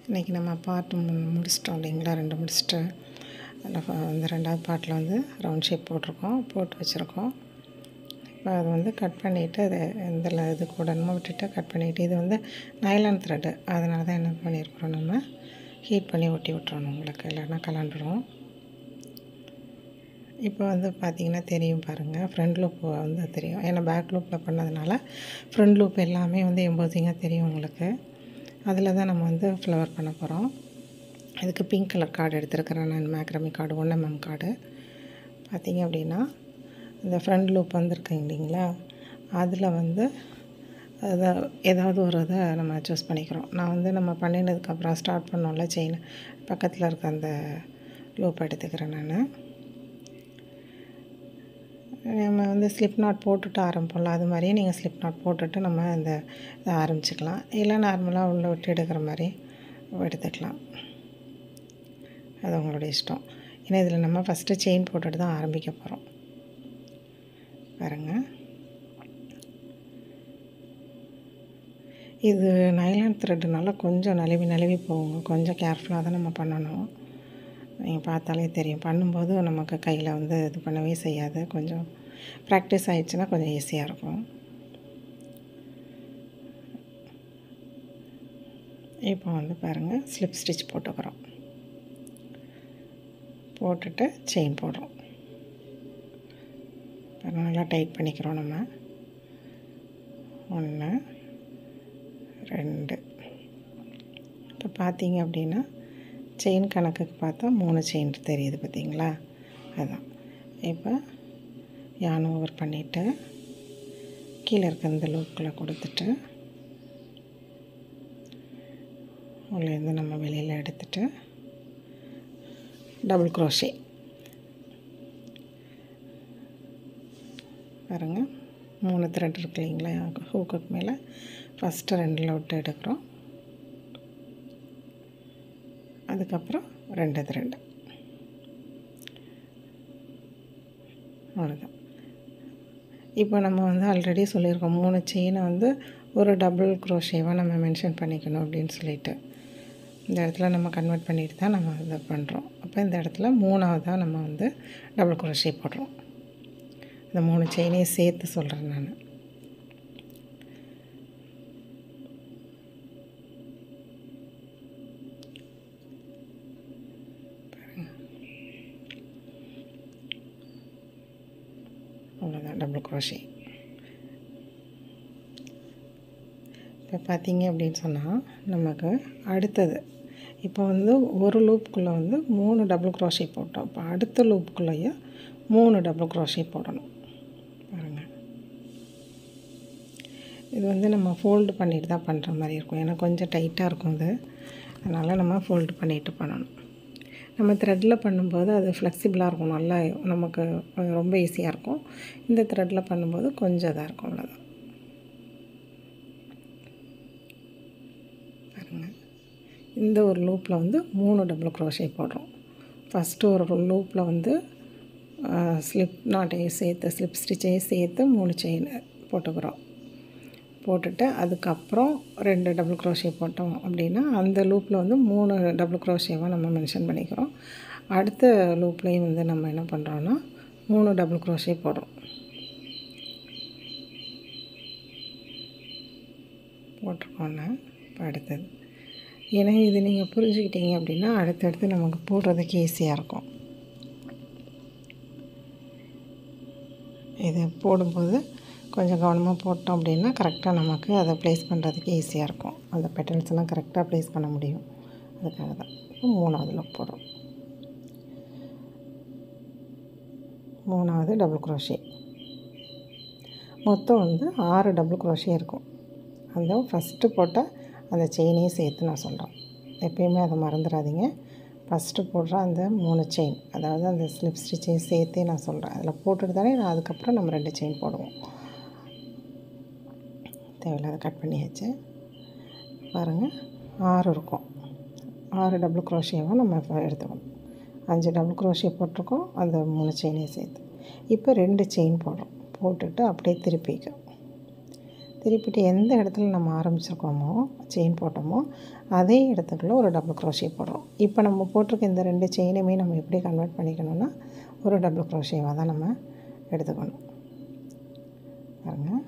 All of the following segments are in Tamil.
இன்றைக்கி நம்ம பார்ட் முடிச்சிட்டோம் இல்லைங்களா, 2 முடிச்சுட்டு இந்த 2வது பார்ட்டில் வந்து ரவுண்ட் ஷேப் போட்டு வச்சுருக்கோம். இப்போ அது வந்து கட் பண்ணிவிட்டு அது இதில் இது கூட நம்ம விட்டுட்டு கட் பண்ணிவிட்டு, இது வந்து நைலான் த்ரெட்டு, அதனால தான் என்ன பண்ணியிருக்கிறோம், நம்ம ஹீட் பண்ணி ஒட்டி விட்டுறணும், உங்களுக்கு இல்லைன்னா கலண்டுடும். இப்போ வந்து பார்த்திங்கன்னா தெரியும் பாருங்கள், ஃப்ரண்ட் லூப் வந்து தெரியும், ஏன்னா பேக் லூப்பில் பண்ணதுனால ஃப்ரண்ட் லூப் எல்லாமே வந்து எம்போசிங்காக தெரியும் உங்களுக்கு. அதில் தான் நம்ம வந்து ஃப்ளவர் பண்ண போகிறோம். அதுக்கு பிங்க் கலர் கார்டு எடுத்துருக்கிறேன் நான், மேக்ரமி கார்டு 1mm கார்டு. பார்த்திங்க அப்படின்னா இந்த ஃப்ரண்ட் லூப் வந்துருக்கு இல்லைங்களா, அதில் வந்து அதை ஏதாவது ஒரு இதை நம்ம சூஸ் பண்ணிக்கிறோம். நான் வந்து நம்ம பண்ணினதுக்கப்புறம் ஸ்டார்ட் பண்ணோம்ல செயின், பக்கத்தில் இருக்க அந்த லூப் எடுத்துக்கிறேன் நான். நம்ம வந்து ஸ்லிப் நாட் போட்டுட்டு ஆரம்பிப்போம்ல, அது மாதிரியே நீங்கள் ஸ்லிப் நாட் போட்டுட்டு நம்ம இந்த இதை ஆரம்பிச்சிக்கலாம், இல்லை நார்மலாக உள்ளே விட்டு எடுக்கிற மாதிரி எடுத்துக்கலாம், அது உங்களுடைய இஷ்டம். ஏன்னா இதில் நம்ம ஃபஸ்ட்டு செயின் போட்டுட்டு தான் ஆரம்பிக்க போகிறோம் பாருங்கள். இது நைலான் த்ரெட்டுனால கொஞ்சம் நழுவி போகுங்க, கொஞ்சம் கேர்ஃபுல்லாக தான் நம்ம பண்ணணும். நீங்கள் பார்த்தாலே தெரியும், பண்ணும்போது நமக்கு கையில் வந்து இது பண்ணவே செய்யாது. கொஞ்சம் ப்ராக்டிஸ் ஆகிடுச்சுன்னா கொஞ்சம் ஈஸியாக இருக்கும். இப்போ வந்து பாருங்கள், ஸ்லிப் ஸ்டிச் போட்டுக்கிறோம், போட்டுட்டு செயின் போடுறோம். பாருங்கள், நல்லா டைட் பண்ணிக்கிறோம் நம்ம. 1 2. இப்போ பார்த்தீங்க அப்படின்னா செயின் கணக்குக்கு பார்த்தா 3 செயின் தெரியுது பார்த்தீங்களா, அதுதான். இப்போ யான் ஓவர் பண்ணிவிட்டு கீழே இருக்க இந்த லூப்பில் கொடுத்துட்டு உள்ளேருந்து நம்ம வெளியில் எடுத்துட்டு டபுள் க்ரோஷே பாருங்கள். 3 த்ரெட் இருக்கு இல்லைங்களா ஹூக்குக்கு மேலே, ஃபஸ்ட்டு 2 விட்டு எடுக்கிறோம், அதுக்கப்புறம் 2 த்ரெட், அவ்வளோதான். இப்போ நம்ம வந்து ஆல்ரெடி சொல்லியிருக்கோம் 3 செயினை வந்து ஒரு டபுள் க்ரோஷேவாக நம்ம மென்ஷன் பண்ணிக்கணும் அப்படின்னு சொல்லிட்டு, இந்த இடத்துல நம்ம கன்வெர்ட் பண்ணிட்டு தான் நம்ம இதை பண்ணுறோம். அப்போ இந்த இடத்துல 3ஆவதாக நம்ம வந்து டபுள் க்ரோஷே போடுறோம். இந்த 3 செயினையும் சேர்த்து சொல்கிறேன் நான். அவ்வளோதான், டபுள் க்ரோஷே. இப்போ பார்த்தீங்க அப்படின்னு சொன்னால் நமக்கு அடுத்தது, இப்போ வந்து ஒரு லூப்புக்குள்ளே வந்து 3 டபுள் க்ரோஷே போட்டோம். இப்போ அடுத்த லூப்புக்குள்ளேயே 3 டபுள் க்ரோஷே போடணும் பாருங்கள். இது வந்து நம்ம ஃபோல்டு பண்ணிட்டு தான் பண்ணுற மாதிரி இருக்கும், ஏன்னா கொஞ்சம் டைட்டாக இருக்கும் இது, அதனால் நம்ம ஃபோல்டு பண்ணிவிட்டு பண்ணணும். நம்ம த்ரெட்டில் பண்ணும்போது அது ஃப்ளெக்சிபிளாக இருக்கும், நல்லா நமக்கு ரொம்ப ஈஸியாக இருக்கும். இந்த த்ரெட்டில் பண்ணும்போது கொஞ்சம் இதாக இருக்கும், அவ்வளோதான். பாருங்கள், இந்த ஒரு லூப்பில் வந்து 3 டபுள் க்ரோஷே போடுறோம். ஃபஸ்ட்டு ஒரு லூப்பில் வந்து ஸ்லிப் நாட்டையும் சேர்த்து, ஸ்லிப் ஸ்டிச்சையும் சேர்த்து 3 செயின் போட்டுக்கிறோம். போட்டுட்டு அதுக்கப்புறம் 2 டபுள் க்ரோஷே போட்டோம் அப்படின்னா அந்த லூப்பில் வந்து 3 டபுள் க்ரோஷேவாக நம்ம மென்ஷன் பண்ணிக்கிறோம். அடுத்த லூப்லேயும் வந்து நம்ம என்ன பண்ணுறோன்னா 3 டபுள் க்ரோஷே போடுறோம். போட்டிருக்கோன்னு இப்போ அடுத்தது, ஏன்னா இது நீங்கள் புரிஞ்சுக்கிட்டீங்க அப்படின்னா அடுத்தடுத்து நமக்கு போடுறதுக்கு ஈஸியாக இருக்கும். இது போடும்போது கொஞ்சம் கவனமாக போட்டோம் அப்படின்னா கரெக்டாக நமக்கு அதை ப்ளேஸ் பண்ணுறதுக்கு ஈஸியாக இருக்கும், அந்த பெட்டல்ஸ்லாம் கரெக்டாக ப்ளேஸ் பண்ண முடியும். அதுக்காக தான் இப்போ 3ஆவது லூப் போடுறோம். 3ஆவது டபுள் க்ரோஷே, மொத்தம் வந்து 6 டபுள் க்ரோஷே இருக்கும். அந்த ஃபஸ்ட்டு போட்ட அந்த செயினையும் சேர்த்து நான் சொல்கிறேன், எப்பயுமே அதை மறந்துடாதீங்க. ஃபஸ்ட்டு போடுற அந்த 3 செயின், அதாவது அந்த ஸ்லிப் ஸ்டிச்சையும் சேர்த்தே நான் சொல்கிறேன், அதில் போட்டுட்டு தானே நான் அதுக்கப்புறம் நம்ம 2 செயின் போடுவோம். தேவையில்லாத கட் பண்ணியாச்சு பாருங்கள், 6 இருக்கும். 6 டபுள் க்ரோஷேவாக நம்ம எடுத்துக்கணும். 5 டபுள் க்ரோஷே போட்டிருக்கோம், அந்த 3 செயினையும் சேர்த்து. இப்போ 2 செயின் போடுறோம், போட்டுட்டு அப்படியே திருப்பிட்டு எந்த இடத்துல நம்ம ஆரம்பிச்சிருக்கோமோ செயின் போட்டோமோ அதே இடத்துக்குள்ள ஒரு டபுள் க்ரோஷே போடுறோம். இப்போ நம்ம போட்டிருக்க இந்த 2 செயினுமே நம்ம எப்படி கன்வெர்ட் பண்ணிக்கணும்னா ஒரு டபுள் க்ரோஷேவாக தான் நம்ம எடுத்துக்கணும். பாருங்கள்,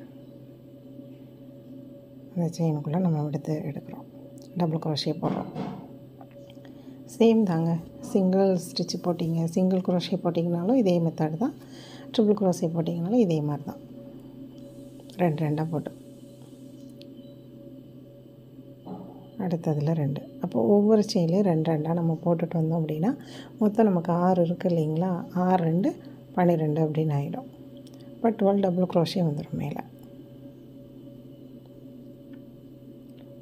அந்த செயினுக்குள்ளே நம்ம எடுக்கிறோம், டபுள் க்ரோஷே போடுறோம். சேம் தாங்க, சிங்கிள் ஸ்டிச்சு போட்டிங்க, சிங்கிள் க்ரோஷே போட்டிங்கனாலும் இதே மெத்தட் தான், ட்ரிபிள் க்ரோஷே போட்டிங்கனாலும் இதே மாதிரி தான், 2 2 போட்டு அடுத்ததில் 2. அப்போ ஒவ்வொரு செயின்லேயும் 2 2 நம்ம போட்டுட்டு வந்தோம் அப்படின்னா மொத்தம் நமக்கு 6 இருக்குது இல்லைங்களா, 6 2 12 அப்படின்னு ஆகிடும். இப்போ 12 டபுள் க்ரோஷே வந்துடும் மேலே.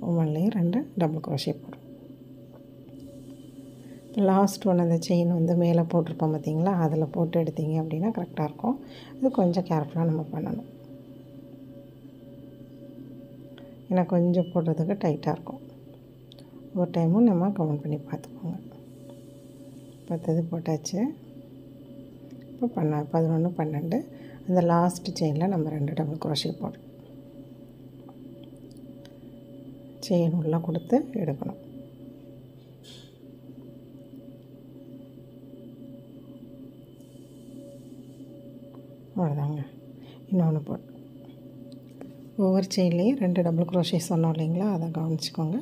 ஒவ்வொன்றுலேயும் 2 டபுள் க்ரோஷே போடும். லாஸ்ட் ஒன் அந்த செயின் வந்து மேலே போட்டிருப்போம் பார்த்திங்களா, அதில் போட்டு எடுத்தீங்க அப்படின்னா கரெக்டாக இருக்கும். இது கொஞ்சம் கேர்ஃபுல்லாக நம்ம பண்ணணும், ஏன்னா கொஞ்சம் போடுறதுக்கு டைட்டாக இருக்கும். ஒரு டைமும் நம்ம கவுண்ட் பண்ணி பார்த்துக்கோங்க. 10 போட்டாச்சு. இப்போ 11 12 அந்த லாஸ்ட் செயினில் நம்ம 2 டபுள் க்ரோஷே போடுறோம். செயின் உள்ளே கொடுத்து எடுக்கணும். அவ்வளோதாங்க. இன்னொன்று போட்டு ஒவ்வொரு செயின்லேயும் 2 டபுள் க்ரோஷே சொன்னோம் இல்லைங்களா, அதை கவனிச்சிக்கோங்க.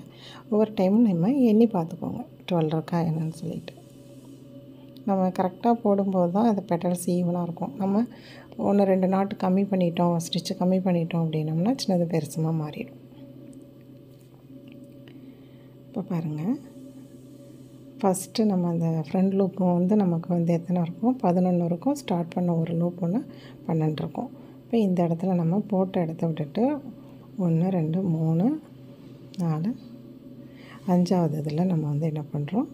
ஒவ்வொரு டைமும் நம்ம எண்ணி பார்த்துக்கோங்க 12 இருக்கா என்னன்னு சொல்லிட்டு. நம்ம கரெக்டாக போடும்போது தான் அது பெட்டல்ஸ் ஈவனாக இருக்கும். நம்ம 1 2 நாட்டு கம்மி பண்ணிட்டோம், ஸ்டிச்சு கம்மி பண்ணிட்டோம் அப்படின்னோம்னா சின்னது பெருசுமாக மாறிடும். இப்போ பாருங்கள், ஃபஸ்ட்டு நம்ம அந்த ஃப்ரண்ட் லூப்பு வந்து நமக்கு வந்து எத்தனை இருக்கும், 11 இருக்கும். ஸ்டார்ட் பண்ண ஒரு லூப் ஒன்று 12 இருக்கும். இப்போ இந்த இடத்துல நம்ம போட்ட இடத்த விட்டுட்டு 1 2 3 4 5வது இதில் நம்ம வந்து என்ன பண்ணுறோம்,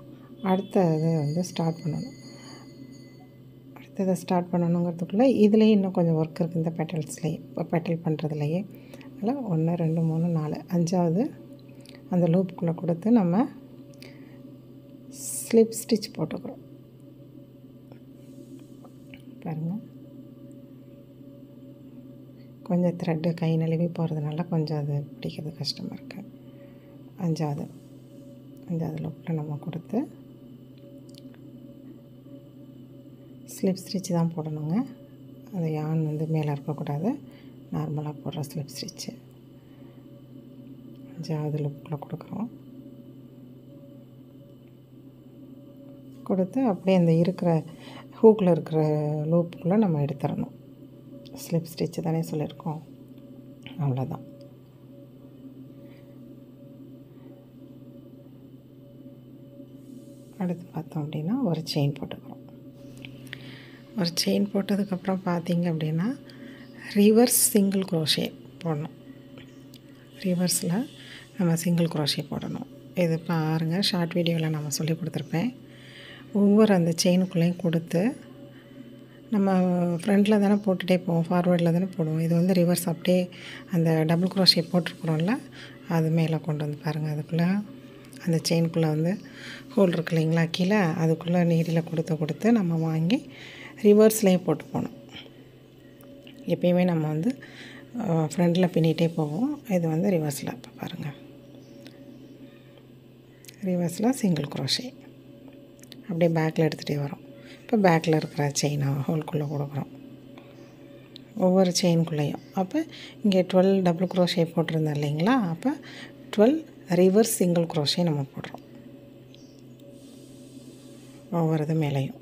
அடுத்த இதை வந்து ஸ்டார்ட் பண்ணணும். அடுத்ததை ஸ்டார்ட் பண்ணணுங்கிறதுக்குள்ளே இதுலேயே இன்னும் கொஞ்சம் ஒர்க் இருக்குது, இந்த பெட்டல்ஸ்லேயே, இப்போ பெட்டல் பண்ணுறதுலையே. அதில் 1 2 3 4 5வது அந்த லூப்புக்குள்ளே கொடுத்து நம்ம ஸ்லிப் ஸ்டிச் போட்டுக்கிறோம். பாருங்கள், கொஞ்சம் த்ரெட்டு கை நழுவி போகிறதுனால கொஞ்சம் அது பிடிக்கிறது கஷ்டமாக இருக்குது. 5வது லூப்பில் நம்ம கொடுத்து ஸ்லிப் ஸ்டிச் தான் போடணுங்க. அது யான் வந்து மேலே இருக்கக்கூடாது, நார்மலாக போடுற ஸ்லிப் ஸ்டிச்சு. 5வது லூப்புக்குள்ளே கொடுக்குறோம். கொடுத்து அப்படியே அந்த இருக்கிற ஹூக்கில் இருக்கிற லூப்புக்குள்ளே நம்ம எடுத்துடணும். ஸ்லிப் ஸ்டிச்சு தானே சொல்லியிருக்கோம், அவ்வளோதான். அடுத்து பார்த்தோம் அப்படின்னா ஒரு செயின் போட்டுக்கிறோம். ஒரு செயின் போட்டதுக்கப்புறம் பார்த்திங்க அப்படின்னா ரிவர்ஸ் சிங்கிள் க்ரோஷே போடணும். ரிவர்ஸில் நம்ம சிங்கிள் க்ரோஷே போடணும். இது பாருங்கள், ஷார்ட் வீடியோவில் நம்ம சொல்லி கொடுத்துருப்பேன். ஒவ்வொரு அந்த செயினுக்குள்ளேயும் கொடுத்து நம்ம ஃப்ரண்ட்டில் தானே போட்டுகிட்டே போவோம், ஃபார்வேர்டில் தானே போடுவோம். இது வந்து ரிவர்ஸ் அப்படியே அந்த டபுள் க்ரோஷே போட்டிருக்கிறோம்ல, அது மேலே கொண்டு வந்து பாருங்கள். அதுக்குள்ளே அந்த செயினுக்குள்ளே வந்து ஹோல் இருக்கு இல்லைங்களா கீழே, அதுக்குள்ளே நீடில் கொடுத்து நம்ம வாங்கி ரிவர்ஸ்லேயே போட்டு போகணும். எப்பயுமே நம்ம வந்து ஃப்ரண்டில் பின்னிகிட்டே போவோம், இது வந்து ரிவர்ஸில். இப்போ பாருங்கள், ரிவர்ஸில் சிங்கிள் க்ரோஷே அப்படியே பேக்கில் எடுத்துகிட்டே வரோம். இப்போ பேக்கில் இருக்கிற செயினை ஹோல்குள்ளே கொடுக்குறோம் ஒவ்வொரு செயின்குள்ளேயும். அப்போ இங்கே 12 டபுள் க்ரோஷே போட்டிருந்தோம் இல்லைங்களா, அப்போ 12 ரிவர்ஸ் சிங்கிள் க்ரோஷே நம்ம போடுறோம் ஒவ்வொரு இது மேலேயும்.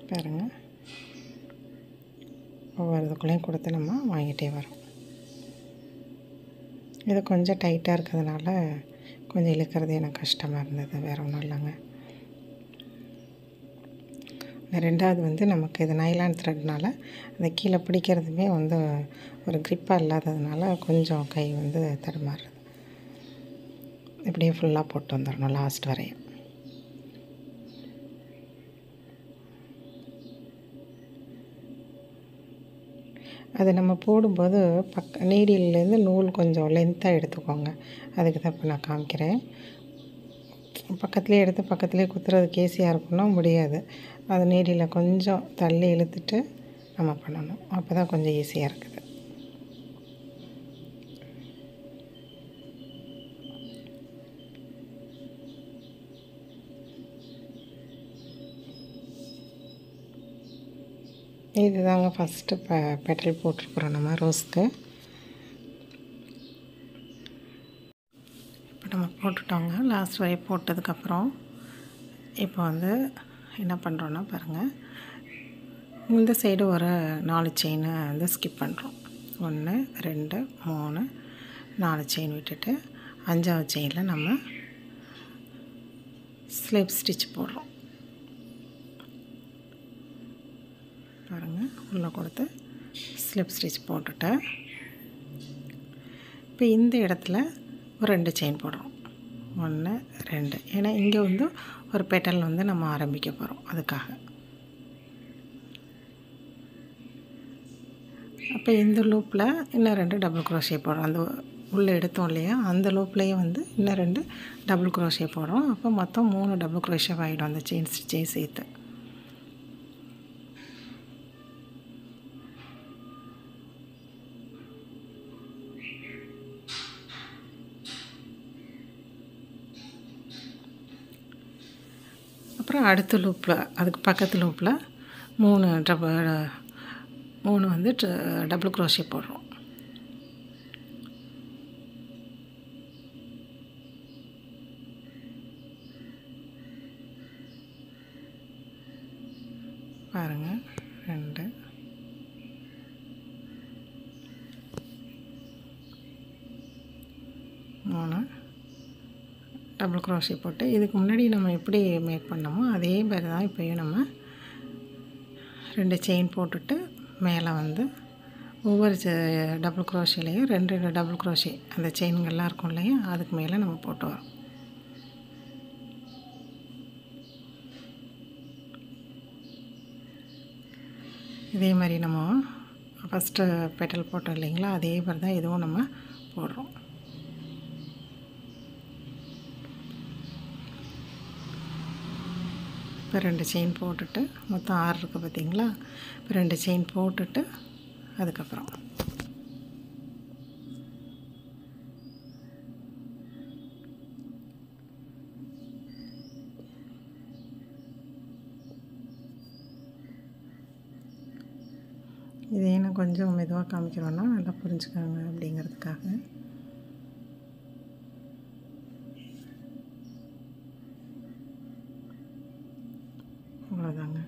பாருங்கள், ஒவ்வொரு இதுக்குள்ளேயும் கொடுத்து நம்ம வாங்கிட்டே வரோம். இது கொஞ்சம் டைட்டாக இருக்கிறதுனால கொஞ்சம் இழுக்கிறது எனக்கு கஷ்டமாக இருந்தது, வேறு ஒன்றும் இல்லைங்க. 2வது வந்து நமக்கு இது நைலான் த்ரெட்னால அந்த கீழே பிடிக்கிறதுமே வந்து ஒரு க்ரிப்பாக இல்லாததுனால கொஞ்சம் கை வந்து தடுமாறுது. இப்படியே ஃபுல்லாக போட்டு வந்துடணும் லாஸ்ட் வரையும். அது நம்ம போடும்போது நீடிலேருந்து நூல் கொஞ்சம் லென்த்தாக எடுத்துக்கோங்க. அதுக்கு தான் இப்போ நான் காமிக்கிறேன். பக்கத்துலேயே எடுத்து பக்கத்துலேயே குத்துறதுக்கு ஈஸியாக இருக்குன்னா முடியாது. அது நீடியில் கொஞ்சம் தள்ளி இழுத்துட்டு நம்ம பண்ணணும். அப்போ தான் கொஞ்சம் ஈஸியாக இருக்குது. இதுதாங்க ஃபஸ்ட்டு பெட்டல் போட்டிருக்குறோம் நம்ம ரோஸ்க்கு. இப்போ நம்ம போட்டுட்டோங்க. லாஸ்ட் வரை போட்டதுக்கப்புறம் இப்போ வந்து என்ன பண்ணுறோன்னா பாருங்கள், இந்த சைடு ஒரு 4 செயினை வந்து ஸ்கிப் பண்ணுறோம். 1 2 3 4 செயின் விட்டுட்டு 5ஆவது செயினில் நம்ம ஸ்லிப் ஸ்டிச் போடுறோம். பாருங்கள், உள்ளே கொடுத்து ஸ்லிப் ஸ்டிச் போட்டுட்டு இப்போ இந்த இடத்துல ஒரு 2 செயின் போடுறோம். 1 2, ஏன்னா இங்கே வந்து ஒரு பெட்டல் வந்து நம்ம ஆரம்பிக்க போகிறோம். அதுக்காக அப்போ இந்த லூப்பில் இன்னும் 2 டபுள் க்ரோஷே போடுறோம். அந்த உள்ளே எடுத்தோம் இல்லையா, அந்த லூப்லேயே வந்து இன்னும் 2 டபுள் க்ரோஷே போடுறோம். அப்போ மொத்தம் 3 டபுள் க்ரோஷே ஆகிடும் அந்த செயின் ஸ்டிச்சே சேர்த்து. அப்புறம் அடுத்த லூப்பில் அதுக்கு பக்கத்து லூப்பில் 3 வந்து டபுள் க்ரோஷே போடுறோம். பாருங்கள், 2 3 டபுள் க்ரோஷே போட்டு, இதுக்கு முன்னாடி நம்ம எப்படி மேக் பண்ணோமோ அதே மாதிரி தான் இப்போயும் நம்ம 2 செயின் போட்டுட்டு மேலே வந்து ஒவ்வொரு டபுள் க்ரோஷேலையும் 2 டபுள் க்ரோஷே அந்த செயின்கள்லாம் இருக்கும் இல்லையா, அதுக்கு மேலே நம்ம போட்டு வரோம். இதே மாதிரி நம்ம ஃபஸ்ட்டு பெட்டல் போட்டோம் இல்லைங்களா, அதே மாதிரி தான் இதுவும் நம்ம போடுறோம். இப்போ 2 செயின் போட்டுட்டு மொத்தம் 6 இருக்குது பார்த்திங்களா. இப்போ 2 செயின் போட்டுட்டு அதுக்கப்புறம் இது ஏன்னா கொஞ்சம் மெதுவாக காமிக்கிறோன்னா நல்லா புரிஞ்சுக்காங்க அப்படிங்கிறதுக்காக. அவ்வளோதாங்க.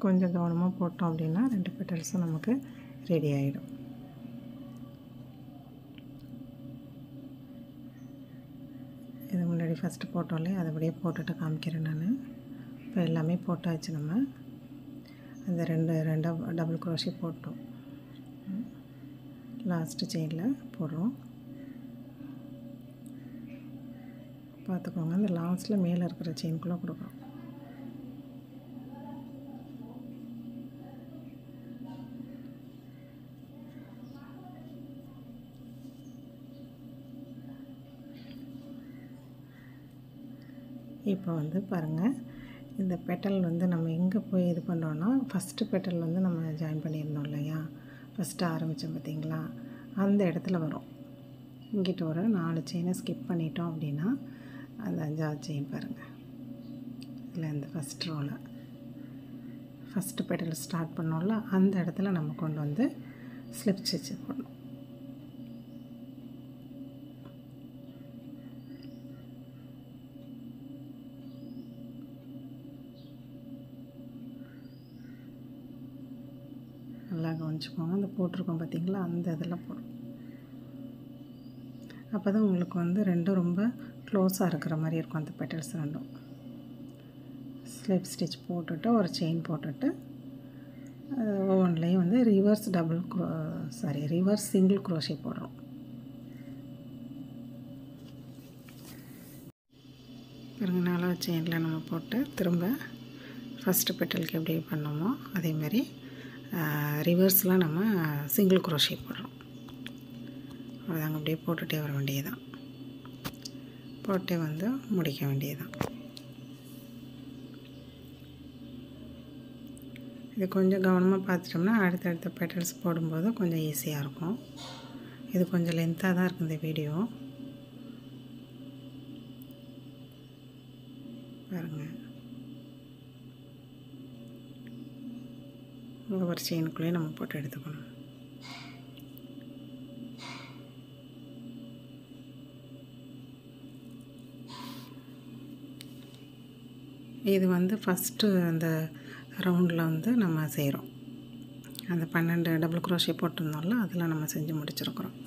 கொஞ்சம் கவனமாக போட்டோம் அப்படின்னா 2 பெட்டல்ஸும் நமக்கு ரெடி ஆகிடும். இது முன்னாடி ஃபஸ்ட்டு போட்டோம் இல்லையா, அதை அப்படியே போட்டுட்டு காமிக்கிறேன் நான். இப்போ எல்லாமே போட்டாச்சு. நம்ம அந்த 2 டபுள் க்ரோஷே போட்டோம். லாஸ்ட்டு செயினில் போடுறோம். பார்த்துக்கோங்க, அந்த லாஸ்ட்டில் மேலே இருக்கிற செயின்குள்ளே கொடுக்குறோம். இப்போ வந்து பாருங்கள், இந்த பெட்டல் வந்து நம்ம எங்கே போய் இது பண்ணுறோன்னா, ஃபஸ்ட்டு பெட்டல் வந்து நம்ம ஜாயின் பண்ணியிருந்தோம் இல்லையா, ஃபஸ்ட்டு ஆரம்பித்தோம் பார்த்திங்களா, அந்த இடத்துல வரும். இங்கிட்ட ஒரு 4 செயினை ஸ்கிப் பண்ணிட்டோம் அப்படின்னா அந்த 5ஆவது செயின் பாருங்கள், இதில் இந்த ஃபஸ்ட் ரோவில் ஃபஸ்ட்டு பெட்டல் ஸ்டார்ட் பண்ணோம்ல, அந்த இடத்துல நம்ம கொண்டு வந்து ஸ்லிப் ஸ்டிச் போடணும். நல்லா கவனிச்சுக்கோங்க, அந்த போட்டிருக்கோம் பார்த்திங்களா, அந்த இதில் போடும். அப்போ தான் உங்களுக்கு வந்து 2 ரொம்ப க்ளோஸாக இருக்கிற மாதிரி இருக்கும். அந்த பெட்டல்ஸ் 2 ஸ்லிப் ஸ்டிச் போட்டுட்டு ஒரு செயின் போட்டுட்டு ஒவ்வொன்றுலேயும் வந்து ரிவர்ஸ் சிங்கிள் க்ரோஷே போடுறோம். பாருங்க, 4ஆவது செயினில் நம்ம போட்டு திரும்ப ஃபஸ்ட்டு பெட்டலுக்கு எப்படி பண்ணோமோ அதேமாதிரி ரிவர்ஸில் நம்ம சிங்கிள் க்ரோஷே போடுறோம். அவ்வளோதாங்க, அப்படியே போட்டுகிட்டே வர வேண்டியதுதான், போட்டே வந்து முடிக்க வேண்டியதுதான். இது கொஞ்சம் கவனமாக பார்த்துட்டோம்னா அடுத்தடுத்த பெட்டல்ஸ் போடும்போது கொஞ்சம் ஈஸியாக இருக்கும். இது கொஞ்சம் லென்த்தாக தான் இருக்குது இந்த வீடியோ. பாருங்கள், ஒவ்வொரு செயினுக்குள்ளேயே நம்ம போட்டு எடுத்துக்கணும். இது வந்து ஃபஸ்ட்டு அந்த ரவுண்டில் வந்து நம்ம செய்கிறோம். அந்த 12 டபுள் குரோஷே போட்டிருந்தோம்ல, அதில் நம்ம செஞ்சு முடிச்சிருக்கிறோம்.